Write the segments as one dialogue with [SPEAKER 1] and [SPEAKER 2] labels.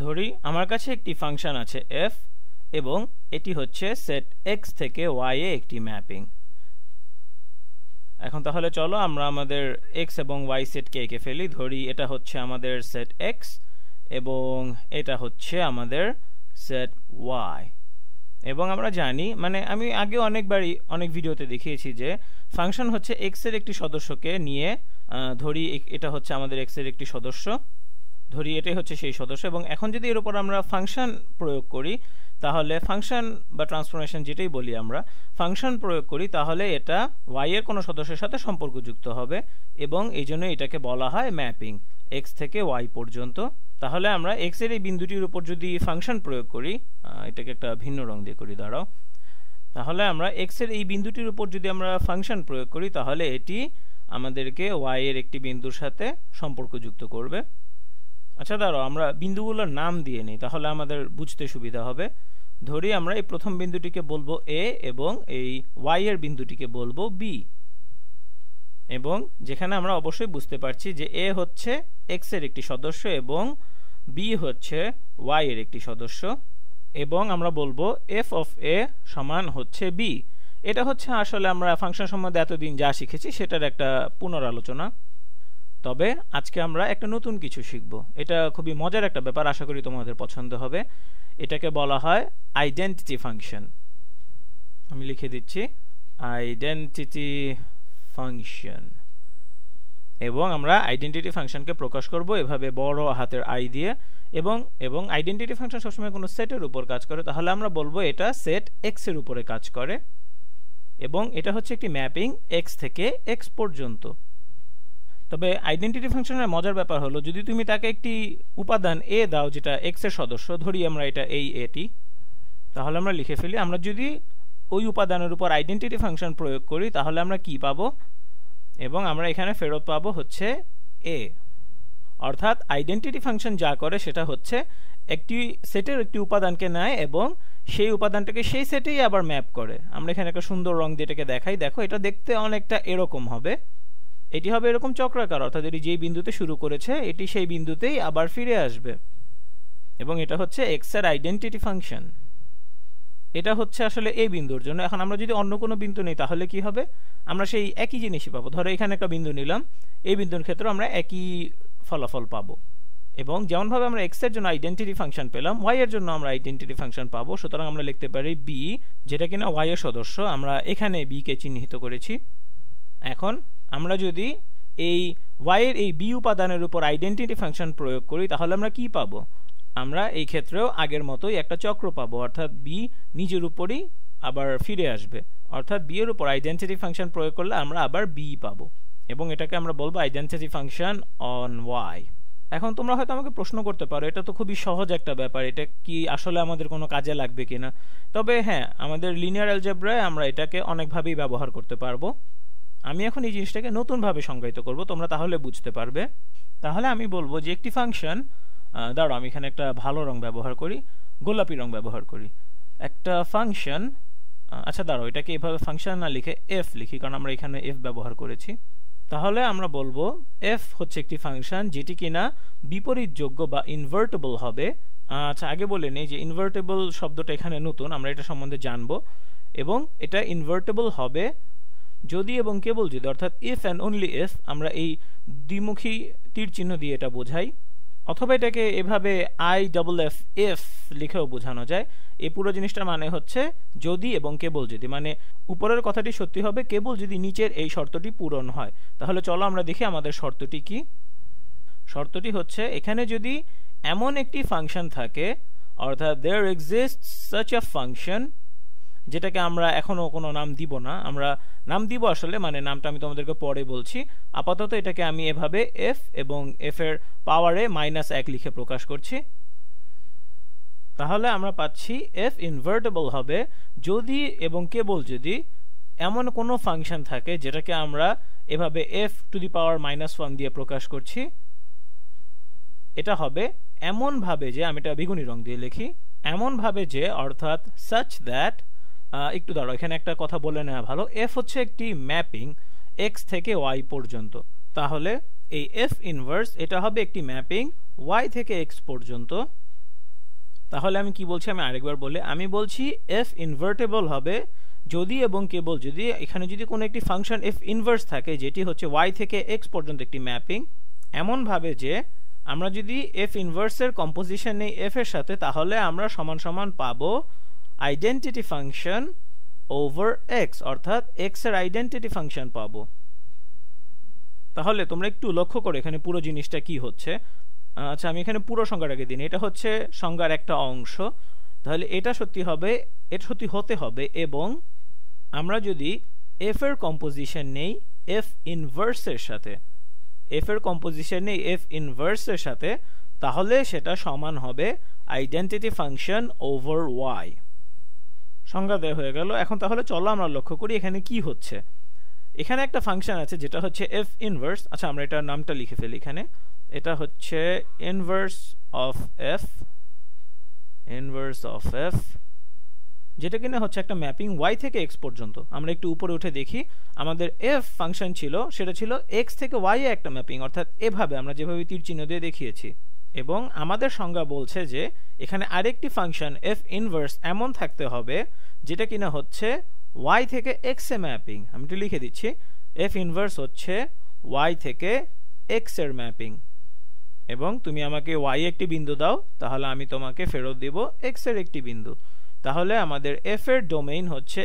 [SPEAKER 1] ধরি আমার কাছে একটি ফাংশন আছে f এবং এটি হচ্ছে সেট x থেকে y এ একটি ম্যাপিং। এখন তাহলে চলো আমরা আমাদের x এবং y সেটকে এঁকে ফেলি। ধরি এটা হচ্ছে আমাদের সেট x এবং এটা হচ্ছে আমাদের সেট y। এবং আমরা জানি, মানে আমি আগে অনেকবারই অনেক ভিডিওতে দেখিয়েছি যে ফাংশন হচ্ছে x এর একটি সদস্যকে নিয়ে, ধরি এটা হচ্ছে আমাদের x এর একটি সদস্য, ধরি এটাই হচ্ছে সেই সদস্য, এবং এখন যদি এর উপর আমরা ফাংশন প্রয়োগ করি তাহলে ফাংশন বা ট্রান্সফরমেশন যেটাই বলি আমরা, ফাংশন প্রয়োগ করি তাহলে এটা y এর কোনো সদস্যের সাথে সম্পর্কযুক্ত হবে এবং এই জন্য এটাকে বলা হয় ম্যাপিং x থেকে y পর্যন্ত। তাহলে আমরা x এর এই বিন্দুটির উপর যদি ফাংশন প্রয়োগ করি, এটাকে একটা ভিন্ন রং দিয়ে করি, দাঁড়াও, তাহলে আমরা x এর এই বিন্দুটির উপর যদি আমরা ফাংশন প্রয়োগ করি তাহলে এটি আমাদেরকে y এর একটি বিন্দুর সাথে সম্পর্কযুক্ত করবে। আচ্ছা দাঁড়াও, আমরা বিন্দুগুলোর নাম দিয়ে নিই তাহলে আমাদের বুঝতে সুবিধা হবে। ধরি আমরা এই প্রথম বিন্দুটিকে বলবো a এবং এই y এর বিন্দুটিকে বলবো b, এবং যেখানে আমরা অবশ্যই বুঝতে পারছি যে a হচ্ছে x এর একটি সদস্য এবং b হচ্ছে y এর একটি সদস্য, এবং আমরা বলবো f of a সমান হচ্ছে b। এটা হচ্ছে আসলে আমরা ফাংশন সম্বন্ধে এতদিন যা শিখেছি সেটার একটা পুনরালোচনা। তবে আজকে আমরা একটা নতুন কিছু শিখব। এটা খুবই মজার একটা ব্যাপার, আশা করি তোমাদের পছন্দ হবে। এটাকে বলা হয় আইডেন্টিটি ফাংশন। আমি লিখে দিচ্ছি আইডেন্টিটি ফাংশন, এবং আমরা আইডেন্টিটি ফাংশনকে প্রকাশ করব এভাবে বড় হাতের আই দিয়ে, এবং আইডেন্টিটি ফাংশন সবসময় কোনো সেটের উপর কাজ করে, তাহলে আমরা বলবো এটা সেট x এর উপরে কাজ করে এবং এটা হচ্ছে একটি ম্যাপিং x থেকে x পর্যন্ত। তবে আইডেন্টিটি ফাংশনের মজার ব্যাপার হলো, যদি তুমি তাকে একটি উপাদান a দাও যেটা x এর সদস্য, ধরি আমরা এটা এই এটি, তাহলে আমরা লিখে ফেলি, আমরা যদি ওই উপাদানের উপর আইডেন্টিটি ফাংশন প্রয়োগ করি তাহলে আমরা কি পাবো, এবং আমরা এখানে ফেরত পাবো হচ্ছে a। অর্থাৎ আইডেন্টিটি ফাংশন যা করে সেটা হচ্ছে একটি সেটের একটি উপাদানকে নেয় এবং সেই উপাদানটাকে সেই সেটেই আবার ম্যাপ করে। আমরা এখানে একটা সুন্দর রং দিয়ে এটাকে দেখাই, দেখো এটা দেখতে অনেকটা এরকম হবে, এটি হবে এরকম চক্রাকার, অর্থাৎ এটি যেই বিন্দুতে শুরু করেছে এটি সেই বিন্দুতেই আবার ফিরে আসবে, এবং এটা হচ্ছে x এর আইডেন্টিটি ফাংশন। এটা হচ্ছে আসলে এই বিন্দুর জন্য। এখন আমরা যদি অন্য কোনো বিন্দু নিই তাহলে কি হবে, আমরা সেই একই জিনিসই পাবো। ধরো এখানে একটা বিন্দু নিলাম, এই বিন্দুর ক্ষেত্রে আমরা একই ফলাফল পাবো, এবং যেমনভাবে আমরা x এর জন্য আইডেন্টিটি ফাংশন পেলাম y এর জন্য আমরা আইডেন্টিটি ফাংশন পাবো। সুতরাং আমরা লিখতে পারি b, যেটা কিনা y এর সদস্য, আমরা এখানে b কে চিহ্নিত করেছি। এখন আমরা যদি এই y এর এই b উপাদানের উপর আইডেন্টিটি ফাংশন প্রয়োগ করি তাহলে আমরা কি পাবো, আমরা এই ক্ষেত্রেও আগের মতোই একটা চক্র পাবো, অর্থাৎ b নিজের উপরই আবার ফিরে আসবে, অর্থাৎ b এর উপর আইডেন্টিটি ফাংশন প্রয়োগ করলে আমরা আবার b পাবো, এবং এটাকে আমরা বলবো আইডেন্টিটি ফাংশন অন y। এখন তোমরা হয়তো আমাকে প্রশ্ন করতে পারো, এটা তো খুবই সহজ একটা ব্যাপার, এটা কি আসলে আমাদের কোনো কাজে লাগবে কিনা? তবে হ্যাঁ, আমাদের লিনিয়ার অ্যালজেব্রায় আমরা এটাকে অনেকভাবেই ব্যবহার করতে পারবো। আমি এখন এই জিনিসটাকে নতুনভাবে সংজ্ঞায়িত করব, তোমরা তাহলে বুঝতে পারবে। তাহলে আমি বলবো যে একটি ফাংশন, দাঁড়াও আমি এখানে একটা ভালো রং ব্যবহার করি, গোলাপি রং ব্যবহার করি, একটা ফাংশন, আচ্ছা দাঁড়াও এটাকে এভাবে ফাংশন না লিখে f লিখি, কারণ আমরা এখানে f ব্যবহার করেছি। তাহলে আমরা বলবো f হচ্ছে একটি ফাংশন যেটি কিনা বিপরীতযোগ্য বা ইনভার্টেবল হবে। আচ্ছা আগে বলে নেই যে ইনভার্টেবল শব্দটা এখানে নতুন, আমরা এটা সম্বন্ধে জানবো, এবং এটা ইনভার্টেবল হবে যদি এবং কেবল যদি, অর্থাৎ ইফ অ্যান্ড অনলি ইফ, আমরা এই দ্বিমুখী তীর চিহ্ন দিয়ে এটা বোঝাই, অথবা এটাকে এভাবে IFF ইফ লিখেও বোঝানো যায়। এই পুরো জিনিসটার মানে হচ্ছে যদি এবং কেবল যদি, মানে উপরের কথাটি সত্যি হবে কেবল যদি নিচের এই শর্তটি পূরণ হয়। তাহলে চলো আমরা দেখি আমাদের শর্তটি কি। শর্তটি হচ্ছে এখানে যদি এমন একটি ফাংশন থাকে, অর্থাৎ there exists such a function, যেটাকে আমরা এখনো কোনো নাম দিব না, আমরা নাম দিব আসলে, মানে নামটা আমি তোমাদেরকে পরে বলছি। আপাতত এটাকে আমি এভাবে f এবং f এর পাওয়ারে -1 লিখে প্রকাশ করছি। তাহলে আমরা পাচ্ছি f ইনভার্টেবল হবে যদি এবং কেবল যদি এমন কোনো ফাংশন থাকে যেটাকে আমরা এভাবে f টু দি পাওয়ার -1 দিয়ে প্রকাশ করছি। এটা হবে এমন ভাবে যে, আমি এটা বেগুনি রং দিয়ে লিখি, এমন ভাবে যে, অর্থাৎ such that, একটু দাঁড়াও এখানে একটা কথা বলে নেওয়া ভালো, f হচ্ছে একটি ম্যাপিং x থেকে y পর্যন্ত, তাহলে এই f ইনভার্স এটা হবে একটি ম্যাপিং y থেকে x পর্যন্ত, তাহলে আমি কি বলছি, আমি আরেকবার বলি, আমি বলছি এফ ইনভার্টেবল হবে যদি এবং কেবল যদি এখানে যদি কোনো একটি ফাংশন এফ ইনভার্স থাকে যেটি হচ্ছে ওয়াই থেকে এক্স পর্যন্ত একটি ম্যাপিং, এমনভাবে যে আমরা যদি এফ ইনভার্সের কম্পোজিশন নেই এফ এর সাথে, তাহলে আমরা সমান সমান পাবো আইডেন্টিটি ফাংশন ওভার এক্স, অর্থাৎ এক্স এর আইডেন্টিটি ফাংশন পাবো। তাহলে তোমরা একটু লক্ষ্য করো এখানে পুরো জিনিসটা কি হচ্ছে। আচ্ছা, আমি এখানে পুরো সংজ্ঞাটাকে দিই, এটা হচ্ছে সংজ্ঞার একটা অংশ। তাহলে এটা সত্যি হবে, এটা সত্যি হতে হবে এবং আমরা যদি এফ এর কম্পোজিশন নেই এফ ইনভার্সের সাথে, এফ এর কম্পোজিশন নেই এফ ইনভার্সের সাথে, তাহলে সেটা সমান হবে আইডেন্টিটি ফাংশন ওভার ওয়াই। সংজ্ঞা দেওয়া হয়ে গেল। এখন তাহলে চলো আমরা লক্ষ্য করি এখানে কি হচ্ছে। এখানে একটা ফাংশন আছে যেটা হচ্ছে এফ ইনভার্স। আচ্ছা, আমরা এটার নামটা লিখে ফেলি এখানে। এটা হচ্ছে inverse of F, inverse of F, যেটা কিনা হচ্ছে একটা ম্যাপিং ওয়াই থেকে এক্স পর্যন্ত। আমরা একটু উপরে উঠে দেখি, আমাদের এফ ফাংশন ছিল, সেটা ছিল এক্স থেকে ওয়াই এ একটা ম্যাপিং, অর্থাৎ এভাবে আমরা যেভাবে তীর চিহ্ন দিয়ে দেখিয়েছি। এবং আমাদের সংজ্ঞা বলছে যে এখানে আরেকটি ফাংশন এফ ইনভার্স এমন থাকতে হবে যেটা কিনা হচ্ছে ওয়াই থেকে এক্স এ ম্যাপিং। আমি একটু লিখে দিচ্ছি, এফ ইনভার্স হচ্ছে ওয়াই থেকে এক্স এর ম্যাপিং, এবং তুমি আমাকে ওয়াই একটি বিন্দু দাও, তাহলে আমি তোমাকে ফেরত দিব এক্স এর একটি বিন্দু। তাহলে আমাদের এফ এর ডোমেইন হচ্ছে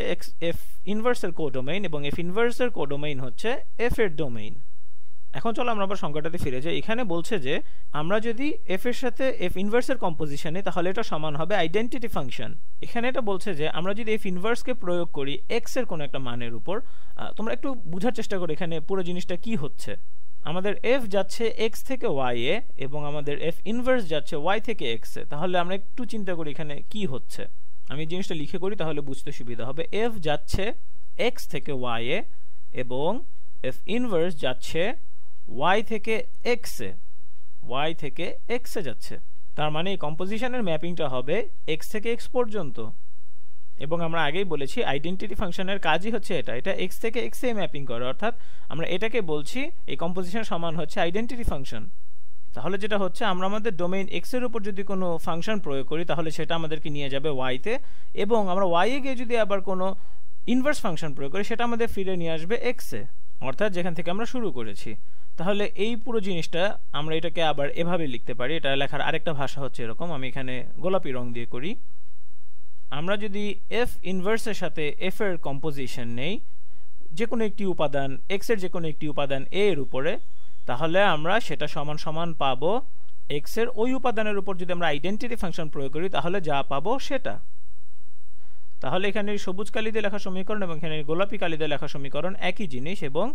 [SPEAKER 1] এফ ইনভার্সের কোডোমেইন, এবং এফ ইনভার্সের কোডোমেইন হচ্ছে এফ এর ডোমেইন। এখন চলো আমরা আবার সংখ্যাটাতে ফিরে যাই। এখানে বলছে যে আমরা যদি এফ এর সাথে এফ ইনভার্সের কম্পোজিশনে, তাহলে এটা সমান হবে আইডেন্টিটি ফাংশন। এখানে এটা বলছে যে আমরা যদি এফ ইনভার্সকে প্রয়োগ করি এক্স এর কোনো একটা মানের উপর, তোমরা একটু বোঝার চেষ্টা করো এখানে পুরো জিনিসটা কি হচ্ছে। আমাদের এফ যাচ্ছে এক্স থেকে ওয়াই এ এবং আমাদের এফ ইনভার্স যাচ্ছে ওয়াই থেকে এক্স এ। তাহলে আমরা একটু চিন্তা করি এখানে কি হচ্ছে। আমি জিনিসটা লিখে করি তাহলে বুঝতে সুবিধা হবে। এফ যাচ্ছে এক্স থেকে ওয়াই এ এবং এফ ইনভার্স যাচ্ছে ওয়াই থেকে এক্স এ, ওয়াই থেকে এক্স এ যাচ্ছে। তার মানে এই কম্পোজিশনের ম্যাপিংটা হবে এক্স থেকে এক্স পর্যন্ত। এবং আমরা আগেই বলেছি আইডেন্টিটি ফাংশনের কাজই হচ্ছে এটা, এটা এক্স থেকে এক্স এ ম্যাপিং করে, অর্থাৎ আমরা এটাকে বলছি এই কম্পোজিশন সমান হচ্ছে আইডেন্টিটি ফাংশন। তাহলে যেটা হচ্ছে আমরা আমাদের ডোমেইন এক্স এর উপর যদি কোনো ফাংশন প্রয়োগ করি তাহলে সেটা আমাদেরকে নিয়ে যাবে ওয়াইতে, এবং আমরা ওয়াই এ গিয়ে যদি আবার কোনো ইনভার্স ফাংশন প্রয়োগ করি সেটা আমাদের ফিরে নিয়ে আসবে এক্স এ, অর্থাৎ যেখান থেকে আমরা শুরু করেছি। তাহলে এই পুরো জিনিসটা আমরা এটাকে আবার এভাবে লিখতে পারি। এটা লেখার আরেকটা ভাষা হচ্ছে এরকম, আমি এখানে গোলাপি রং দিয়ে করি। আমরা যদি এফ ইনভার্সের সাথে এফ এর কম্পোজিশন নেই যে কোনো একটি উপাদান এক্স এর যে কোনো একটি উপাদান এ এর উপরে, তাহলে আমরা সেটা সমান সমান পাবো এক্স এর ওই উপাদানের উপর যদি আমরা আইডেন্টিটি ফাংশন প্রয়োগ করি তাহলে যা পাবো সেটা। তাহলে এখানে সবুজ কালি দিয়ে লেখা সমীকরণ এবং এখানে গোলাপি কালি দিয়ে লেখা সমীকরণ একই জিনিস, এবং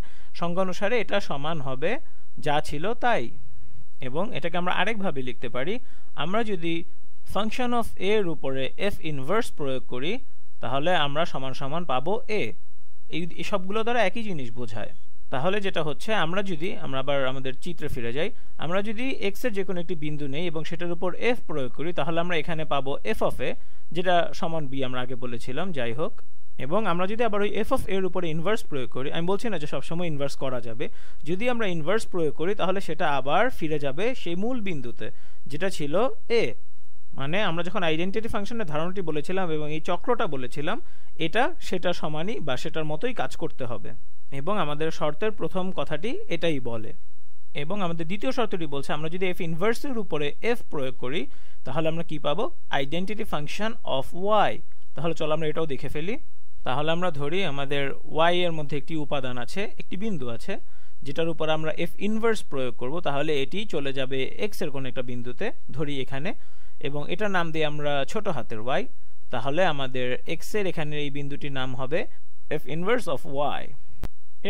[SPEAKER 1] সংজ্ঞা অনুসারে এটা সমান হবে যা ছিল তাই। এবং এটাকে আমরা আরেকভাবে লিখতে পারি, আমরা যদি ফাংশন অফ এ এর উপরে এফ ইনভার্স প্রয়োগ করি তাহলে আমরা সমান সমান পাবো এ। এই সবগুলো দ্বারা একই জিনিস বোঝায়। তাহলে যেটা হচ্ছে আমরা আবার আমাদের চিত্রে ফিরে যাই, আমরা যদি এক্স এর যে কোনো একটি বিন্দু নেই এবং সেটার উপর এফ প্রয়োগ করি তাহলে আমরা এখানে পাবো এফ অফ এ, যেটা সমান বি আমরা আগে বলেছিলাম, যাই হোক। এবং আমরা যদি আবার ওই এফ অফ এর উপরে ইনভার্স প্রয়োগ করি, আমি বলছি না যে সবসময় ইনভার্স করা যাবে, যদি আমরা ইনভার্স প্রয়োগ করি তাহলে সেটা আবার ফিরে যাবে সেই মূল বিন্দুতে যেটা ছিল এ। মানে আমরা যখন আইডেন্টিটি ফাংশনের ধারণাটি বলেছিলাম এবং এই চক্রটা বলেছিলাম, এটা সেটা সমানই বা সেটার মতোই কাজ করতে হবে। এবং আমাদের শর্তের প্রথম কথাটি এটাই বলে। এবং আমাদের দ্বিতীয় শর্তটি বলছে আমরা যদি এফ ইনভার্সের উপরে এফ প্রয়োগ করি তাহলে আমরা কি পাবো, আইডেন্টিটি ফাংশন অফ ওয়াই। তাহলে চলো আমরা এটাও দেখে ফেলি। তাহলে আমরা ধরি আমাদের ওয়াই এর মধ্যে একটি উপাদান আছে, একটি বিন্দু আছে যেটার উপর আমরা এফ ইনভার্স প্রয়োগ করব, তাহলে এটি চলে যাবে এক্স এর কোন একটা বিন্দুতে, ধরি এখানে, এবং এটার নাম দিয়ে আমরা ছোট হাতের ওয়াই। তাহলে আমাদের এক্স এর এখানে এই বিন্দুটির নাম হবে এফ ইনভার্স অফ ওয়াই।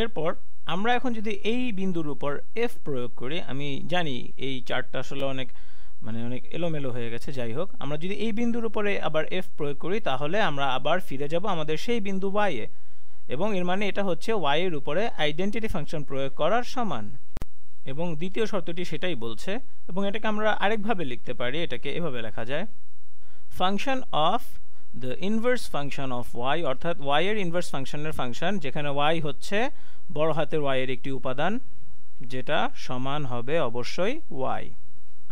[SPEAKER 1] এরপর আমরা এখন যদি এই বিন্দুর উপর এফ প্রয়োগ করি, আমি জানি এই চার্টটা আসলে অনেক এলোমেলো হয়ে গেছে, যাই হোক, আমরা যদি এই বিন্দুর উপরে আবার এফ প্রয়োগ করি তাহলে আমরা আবার ফিরে যাব আমাদের সেই বিন্দু ওয়াই এ, এবং এর মানে এটা হচ্ছে ওয়াই এর উপরে আইডেন্টিটি ফাংশন প্রয়োগ করার সমান। এবং দ্বিতীয় শর্তটি সেটাই বলছে, এবং এটাকে আমরা আরেকভাবে লিখতে পারি, এটাকে এভাবে লেখা যায়, function of the inverse function of y, অর্থাৎ ওয়াই এর ইনভার্স ফাংশনের ফাংশন, যেখানে ওয়াই হচ্ছে বড় হাতের ওয়াই এর একটি উপাদান, যেটা সমান হবে অবশ্যই ওয়াই।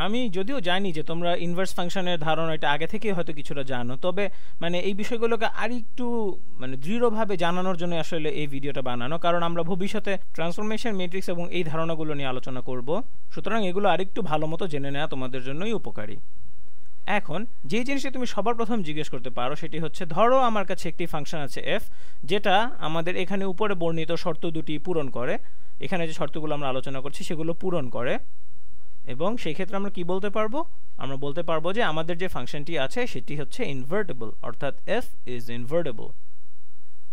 [SPEAKER 1] আমি যদিও জানি যে তোমরা ইনভার্স ফাংশনের ধারণা এটা আগে থেকেই হয়তো কিছুটা জানো, তবে মানে এই বিষয়গুলোকে আরেকটু মানে দৃঢ়ভাবে জানানোর জন্য আসলে এই ভিডিওটা বানানো, কারণ আমরা ভবিষ্যতে ট্রান্সফরমেশন ম্যাট্রিক্স এবং এই ধারণাগুলো নিয়ে আলোচনা করব। সুতরাং এগুলো আরেকটু ভালো মতো জেনে নেওয়া তোমাদের জন্যই উপকারী। এখন যে জিনিসটা তুমি সবার প্রথম জিজ্ঞেস করতে পারো সেটি হচ্ছে, ধরো আমার কাছে একটি ফাংশন আছে f, যেটা আমাদের এখানে উপরে বর্ণিত শর্ত দুটি পূরণ করে। এখানে যে শর্তগুলো আমরা আলোচনা করছি সেগুলো পূরণ করে, এবং সেই ক্ষেত্রে আমরা কি বলতে পারবো? আমরা বলতে পারবো যে আমাদের যে ফাংশনটি আছে সেটি হচ্ছে ইনভার্টেবল, অর্থাৎ f ইজ ইনভার্টেবল।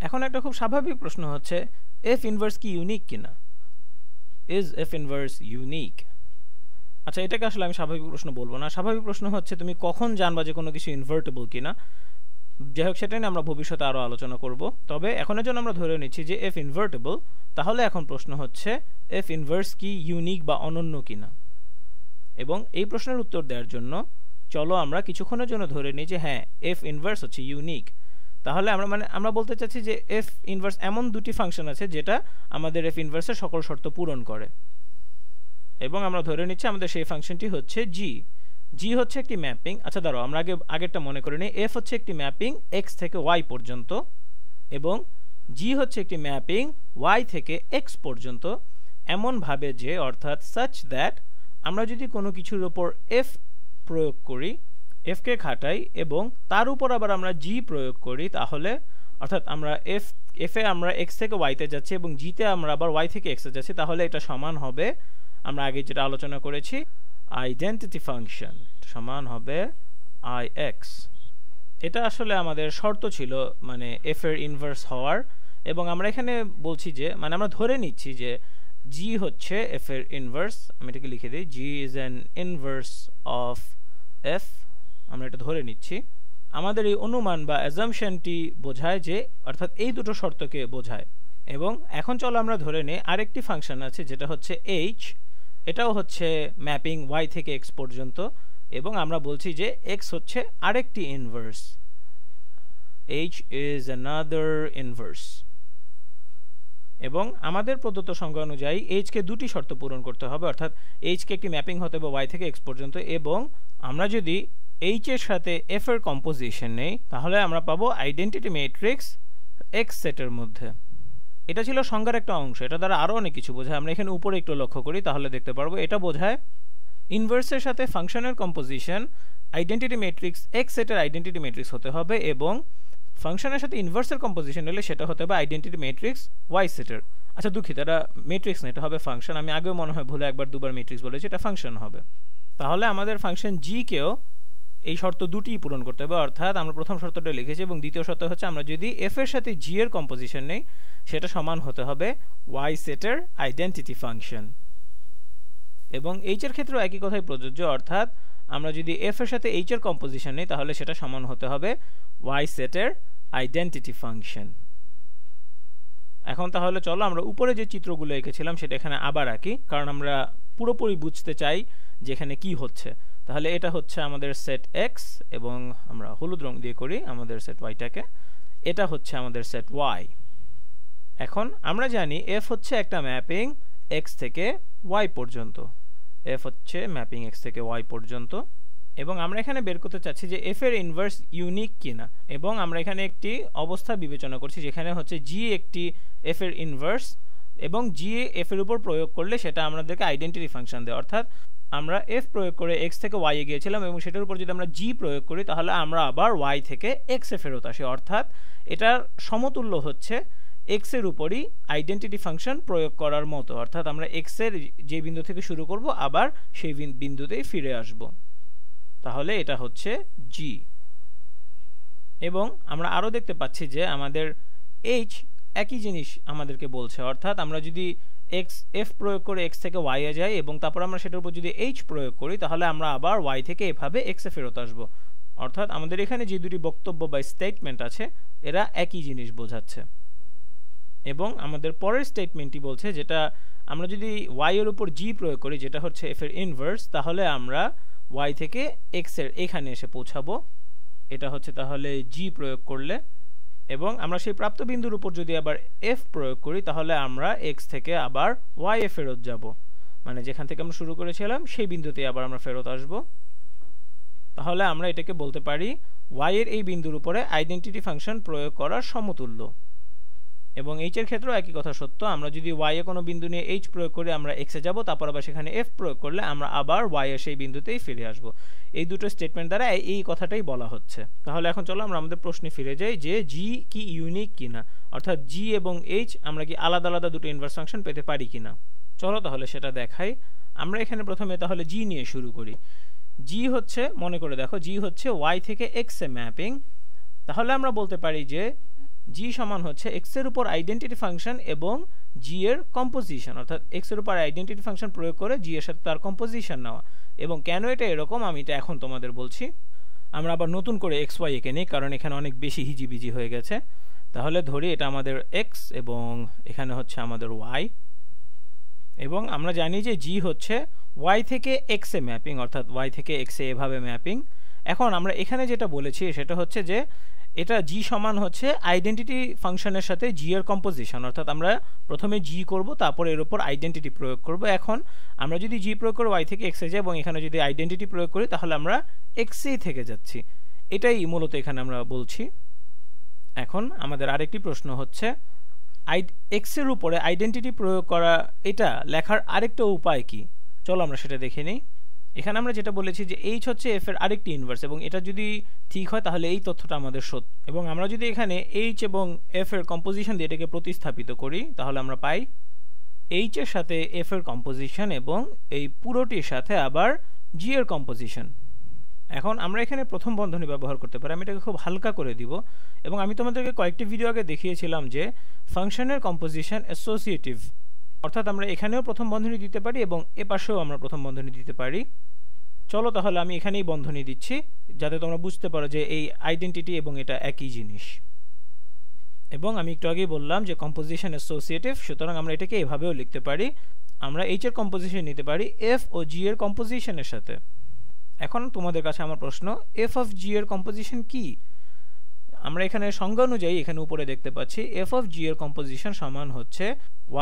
[SPEAKER 1] এখন একটা খুব স্বাভাবিক প্রশ্ন হচ্ছে, f ইনভার্স কি ইউনিক কিনা? Is f inverse unique? আচ্ছা, এটাকে আসলে আমি স্বাভাবিক প্রশ্ন বলবো না। স্বাভাবিক প্রশ্ন হচ্ছে তুমি কখন জানবা যে কোনো কিছু ইনভার্টেবল কিনা। যাই হোক, সেটা নিয়ে আমরা ভবিষ্যতে আরও আলোচনা করব। তবে এখনের জন্য আমরা ধরে নিচ্ছি যে f ইনভার্টেবল। তাহলে এখন প্রশ্ন হচ্ছে f ইনভার্স কি ইউনিক বা অনন্য কিনা। এবং এই প্রশ্নের উত্তর দেওয়ার জন্য চলো আমরা কিছুক্ষণের জন্য ধরে নিই যে হ্যাঁ, f ইনভার্স হচ্ছে ইউনিক। তাহলে আমরা বলতে চাচ্ছি যে f ইনভার্স এমন দুটি ফাংশন আছে যেটা আমাদের f ইনভার্সের সকল শর্ত পূরণ করে, এবং আমরা ধরে নিচ্ছি আমাদের সেই ফাংশনটি হচ্ছে g হচ্ছে একটি ম্যাপিং। আচ্ছা দাঁড়াও, আমরা আগেরটা মনে করে নিই। f হচ্ছে একটি ম্যাপিং x থেকে y পর্যন্ত, এবং g হচ্ছে একটি ম্যাপিং y থেকে x পর্যন্ত, এমনভাবে যে অর্থাৎ সাচ দ্যাট আমরা যদি কোনো কিছুর উপর f প্রয়োগ করি, f কে খাটাই এবং তার উপর আবার আমরা g প্রয়োগ করি, তাহলে অর্থাৎ আমরা f এ আমরা x থেকে y তে যাচ্ছি এবং g তে আমরা আবার y থেকে x এ যাচ্ছি, তাহলে এটা সমান হবে, আমরা আগে যেটা আলোচনা করেছি, আইডেন্টিটি ফাংশন সমান হবে ix। এটা আসলে আমাদের শর্ত ছিল, মানে f এর ইনভার্স হওয়ার। এবং আমরা এখানে বলছি যে মানে আমরা ধরে নিচ্ছি যে g হচ্ছে f এর ইনভার্স। আমি এটাকে লিখে দিই, g is an inverse of f। আমরা এটা ধরে নিচ্ছি। আমাদের এই অনুমান বা অ্যাজাম্পশনটি বোঝায় যে অর্থাৎ এই দুটো শর্তকে বোঝায়। এবং এখন চলো আমরা ধরে নিই আরেকটি ফাংশন আছে যেটা হচ্ছে h। এটাও হচ্ছে ম্যাপিং y থেকে x পর্যন্ত, এবং আমরা বলছি যে x হচ্ছে আরেকটি inverse, h is another inverse. এবং আমাদের প্রদত্ত সংজ্ঞা অনুযায়ী h কে দুটি শর্ত পূরণ করতে হবে, অর্থাৎ h কে একটি ম্যাপিং হতে হবে y থেকে x পর্যন্ত, এবং আমরা যদি h এর সাথে f এর কম্পোজিশন নেই তাহলে আমরা পাবো আইডেন্টিটি ম্যাট্রিক্স x সেটের মধ্যে। এটা ছিল সংজ্ঞার একটা অংশ, এটা দ্বারা আরও অনেক কিছু বোঝায়। আমরা এখানে উপরে একটু লক্ষ্য করি তাহলে দেখতে পারবো এটা বোঝায় ইনভার্সের সাথে ফাংশনের কম্পোজিশন আইডেন্টিটি ম্যাট্রিক্স x সেটের আইডেন্টিটি ম্যাট্রিক্স হতে হবে, এবং ফাংশনের সাথে ইনভার্সের কম্পোজিশন হলে সেটা হতে হবে আইডেন্টিটি ম্যাট্রিক্স y সেটের। আচ্ছা দুঃখিত, এটা ম্যাট্রিক্স না, এটা হবে ফাংশন। আমি আগেও মনে হয় ভুলে একবার দুবার ম্যাট্রিক্স বলেছি, এটা ফাংশন হবে। তাহলে আমাদের ফাংশন g কেও এই শর্ত দুটি পূরণ করতে হবে, অর্থাৎ আমরা প্রথম শর্তটা লিখেছি এবং দ্বিতীয় শর্ত হচ্ছে আমরা যদি f এর সাথে g এর কম্পোজিশন নেই সেটা সমান হতে হবে y সেটের আইডেন্টিটি ফাংশন। এবং h এর ক্ষেত্রেও একই কথাই প্রযোজ্য, অর্থাৎ আমরা যদি f এর সাথে h এর কম্পোজিশন নেই তাহলে সেটা সমান হতে হবে y সেটের আইডেন্টিটি ফাংশন। এখন তাহলে চলো আমরা উপরে যে চিত্রগুলো এঁকেছিলাম সেটা এখানে আবার আঁকি, কারণ আমরা পুরোপুরি বুঝতে চাই যে এখানে কি হচ্ছে। তাহলে এটা হচ্ছে আমাদের সেট x, এবং আমরা হলুদ রং দিয়ে করি আমাদের সেট y-টাকে। এটা হচ্ছে আমাদের সেট y। এখন আমরা জানি f হচ্ছে একটা ম্যাপিং x থেকে y পর্যন্ত, f হচ্ছে ম্যাপিং x থেকে y পর্যন্ত, এবং আমরা এখানে বের করতে চাচ্ছি যে f এর ইনভার্স ইউনিক কিনা। এবং আমরা এখানে একটি অবস্থা বিবেচনা করছি যেখানে হচ্ছে g একটি f এর ইনভার্স, এবং g f এর উপর প্রয়োগ করলে সেটা আমাদেরকে আইডেন্টিটি ফাংশন দেয়। অর্থাৎ আমরা f প্রয়োগ করে x থেকে y এ গিয়েছিলাম এবং সেটার উপর যদি আমরা g প্রয়োগ করি তাহলে আমরা আবার y থেকে x এ ফেরত আসি। অর্থাৎ এটার সমতুল্য হচ্ছে x এর উপরই আইডেন্টিটি ফাংশন প্রয়োগ করার মতো, অর্থাৎ আমরা x এর যে বিন্দু থেকে শুরু করব আবার সেই বিন্দুতেই ফিরে আসব। তাহলে এটা হচ্ছে g। এবং আমরা আরো দেখতে পাচ্ছি যে আমাদের h একই জিনিস আমাদেরকে বলছে, অর্থাৎ আমরা যদি f প্রয়োগ করে x থেকে y এ যাই এবং তারপর আমরা সেটার উপর যদি h প্রয়োগ করি তাহলে আমরা আবার y থেকে এভাবে x এ ফেরত আসব। অর্থাৎ আমাদের এখানে যে দুটি বক্তব্য বা স্টেটমেন্ট আছে এরা একই জিনিস বোঝাচ্ছে। এবং আমাদের পরের স্টেটমেন্টটি বলছে যেটা আমরা যদি y এর উপর g প্রয়োগ করি যেটা হচ্ছে f এর ইনভার্স, তাহলে আমরা y থেকে x এর এখানে এসে পৌঁছাবো। এটা হচ্ছে তাহলে g প্রয়োগ করলে, এবং আমরা সেই প্রাপ্ত বিন্দুর উপর যদি আবার f প্রয়োগ করি তাহলে আমরা x থেকে আবার y এ ফেরত যাব। মানে যেখান থেকে আমরা শুরু করেছিলাম সেই বিন্দুতে আবার আমরা ফেরত আসব। তাহলে আমরা এটাকে বলতে পারি y এর এই বিন্দুর উপরে আইডেন্টিটি ফাংশন প্রয়োগ করার সমতুল্য। এবং h এর ক্ষেত্রেও একই কথা সত্য, আমরা যদি y এ কোনো বিন্দু নিয়ে h প্রয়োগ করে আমরা x এ যাব, তারপর আবার সেখানে f প্রয়োগ করলে আমরা আবার y এর সেই বিন্দুতেই ফিরে আসব। এই দুটো স্টেটমেন্ট দ্বারা এই কথাটাই বলা হচ্ছে। তাহলে এখন চলো আমরা আমাদের প্রশ্নে ফিরে যাই যে g কি ইউনিক কিনা, অর্থাৎ g এবং h আমরা কি আলাদা আলাদা দুটো ইনভার্স ফাংশন পেতে পারি কিনা। চলো তাহলে সেটা দেখাই। আমরা এখানে প্রথমে তাহলে g নিয়ে শুরু করি। g হচ্ছে, মনে করে দেখো, g হচ্ছে y থেকে x এ ম্যাপিং। তাহলে আমরা বলতে পারি যে g সমান হচ্ছে x এর উপর আইডেন্টিটি ফাংশন এবং g এর কম্পোজিশন, অর্থাৎ x এর উপর আইডেন্টিটি ফাংশন প্রয়োগ করে g এর সাথে তার কম্পোজিশন নেওয়া। এবং কেন এটা এরকম আমি এটা এখন তোমাদের বলছি। আমরা আবার নতুন করে xy এঁকে নিই, কারণ এখানে অনেক বেশি হিজিবিজি হয়ে গেছে। তাহলে ধরি এটা আমাদের x এবং এখানে হচ্ছে আমাদের y, এবং আমরা জানি যে g হচ্ছে y থেকে x এ ম্যাপিং, অর্থাৎ y থেকে x এ এভাবে ম্যাপিং। এখন আমরা এখানে যেটা বলেছি সেটা হচ্ছে যে এটা g সমান হচ্ছে আইডেন্টিটি ফাংশনের সাথে g এর কম্পোজিশন, অর্থাৎ আমরা প্রথমে g করব, তারপর এর উপর আইডেন্টিটি প্রয়োগ করব। এখন আমরা যদি g প্রয়োগ করে y থেকে x এ যাই এবং এখানে যদি আইডেন্টিটি প্রয়োগ করি তাহলে আমরা x এই থেকে যাচ্ছি। এটাই মূলত এখানে আমরা বলছি। এখন আমাদের আরেকটি প্রশ্ন হচ্ছে x এর উপরে আইডেন্টিটি প্রয়োগ করা, এটা লেখার আরেকটা উপায় কি? চলো আমরা সেটা দেখে নিই। এখানে আমরা যেটা বলেছি যে h হচ্ছে f এর আরেকটি ইনভার্স, এবং এটা যদি ঠিক হয় তাহলে এই তথ্যটা আমাদের সত্য। এবং আমরা যদি এখানে h এবং f এর কম্পোজিশন দিয়ে এটাকে প্রতিস্থাপিত করি তাহলে আমরা পাই h এর সাথে f এর কম্পোজিশন এবং এই পুরোটির সাথে আবার g এর কম্পোজিশন। এখন আমরা এখানে প্রথম বন্ধনী ব্যবহার করতে পারি। আমি এটাকে খুব হালকা করে দিব, এবং আমি তোমাদেরকে কয়েকটি ভিডিও আগে দেখিয়েছিলাম যে ফাংশনের কম্পোজিশন অ্যাসোসিয়েটিভ, অর্থাৎ আমরা এখানেও প্রথম বন্ধনী দিতে পারি এবং এপাশেও আমরা প্রথম বন্ধনী দিতে পারি। চলো তাহলে আমি এখানেই বন্ধনী দিচ্ছি যাতে তোমরা বুঝতে পারো যে এই আইডেন্টিটি এবং এটা একই জিনিস। এবং আমি একটু আগেই বললাম যে কম্পোজিশন অ্যাসোসিয়েটিভ, সুতরাং আমরা এটাকে এভাবেও লিখতে পারি। আমরা h এর কম্পোজিশন নিতে পারি f ও g এর কম্পোজিশনের সাথে। এখন তোমাদের কাছে আমার প্রশ্ন, f অফ g এর কম্পোজিশন কি? আমরা এখানে সংজ্ঞা অনুযায়ী এখানে উপরে দেখতে পাচ্ছি f অফ g এর কম্পোজিশন সমান হচ্ছে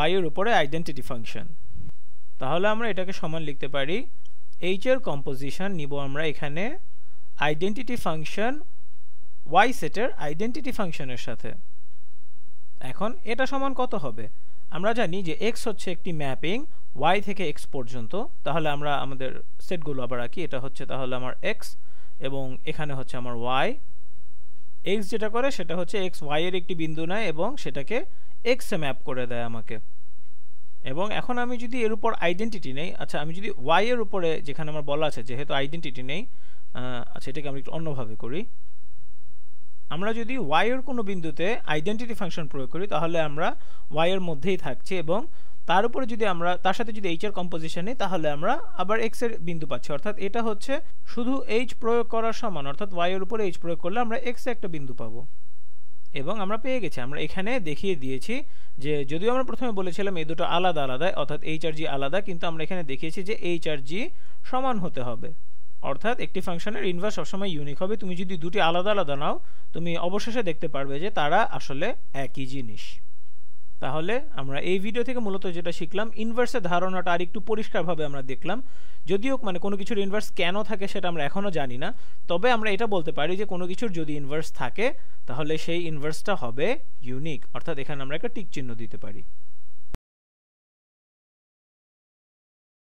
[SPEAKER 1] y এর উপরে আইডেন্টিটি ফাংশন। তাহলে আমরা এটাকে সমান লিখতে পারি h এর কম্পোজিশন নিব আমরা এখানে আইডেন্টিটি ফাংশন y সেটের আইডেন্টিটি ফাংশনের সাথে। এখন এটা সমান কত হবে? আমরা জানি যে x হচ্ছে একটি ম্যাপিং y থেকে x পর্যন্ত। তাহলে আমরা আমাদের সেটগুলো আবার আঁকি। এটা হচ্ছে তাহলে আমার x এবং এখানে হচ্ছে আমার y। x যেটা করে সেটা হচ্ছে x y এর একটি বিন্দু নেয় এবং সেটাকে x এ ম্যাপ করে দেয় আমাকে। এবং এখন আমি যদি এর উপর আইডেন্টিটি নেই, আচ্ছা আমি যদি y এর উপরে, যেখানে আমার বলা আছে যেহেতু আইডেন্টিটি নেই, আচ্ছা এটাকে আমরা একটু অন্যভাবে করি। আমরা যদি y এর কোনো বিন্দুতে আইডেন্টিটি ফাংশন প্রয়োগ করি তাহলে আমরা y এর মধ্যেই থাকছি, এবং তার উপরে যদি আমরা তার সাথে যদি h এর কম্পোজিশন নিই তাহলে আমরা আবার x এর বিন্দু পাচ্ছি, অর্থাৎ এটা হচ্ছে শুধু h প্রয়োগ করার সমান, অর্থাৎ y এর উপরে h প্রয়োগ করলে আমরা x এ একটা বিন্দু পাবো। এবং আমরা পেয়ে গেছি। আমরা এখানে দেখিয়ে দিয়েছি যে যদিও আমরা প্রথমে বলেছিলাম এই দুটো আলাদা আলাদা, অর্থাৎ h আর g আলাদা, কিন্তু আমরা এখানে দেখিয়েছি যে h আর g সমান হতে হবে, অর্থাৎ একটি ফাংশনের ইনভার্স সবসময় ইউনিক হবে। তুমি যদি দুটি আলাদা আলাদা নাও তুমি অবশেষে দেখতে পারবে যে তারা আসলে একই জিনিস। তাহলে আমরা এই ভিডিও থেকে মূলত যেটা শিখলাম, ইনভার্সের ধারণাটা আর একটু পরিষ্কারভাবে আমরা দেখলাম। যদিও মানে কোনো কিছুর ইনভার্স কেন থাকে সেটা আমরা এখনও জানি না, তবে আমরা এটা বলতে পারি যে কোনো কিছুর যদি ইনভার্স থাকে তাহলে সেই ইনভার্সটা হবে ইউনিক, অর্থাৎ এখানে আমরা একটা টিক চিহ্ন দিতে পারি।